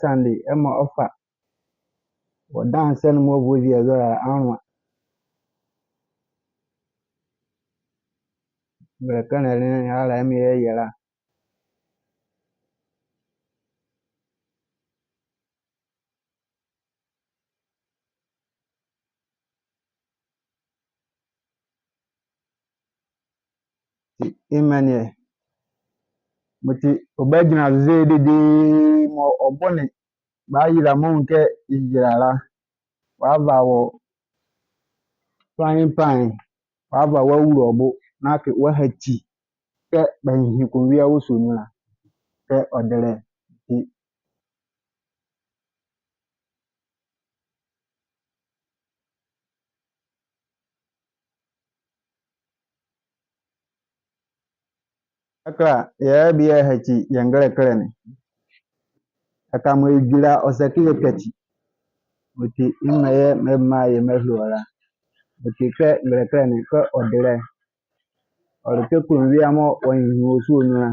Sunday ɛma ɔfa wɔdanse no mu ɔbɔ via zɔra anwa berekana ne hala ɛmi yɛla Emmanuel muti obagina zedede mo ɔbɔne bayira mo nke ijirala wava wo frying pan wava wawuro ɔbo nake wahachi ke banhi kunwia wo sonula ke ɔdere ti akra ya biya hachi yangare krene aka mo ijira osaki kechi muti imaye mema ye mehluora muti ke ngare krene ke ɔdere ɔreke kunwia mo wanhi wo sonula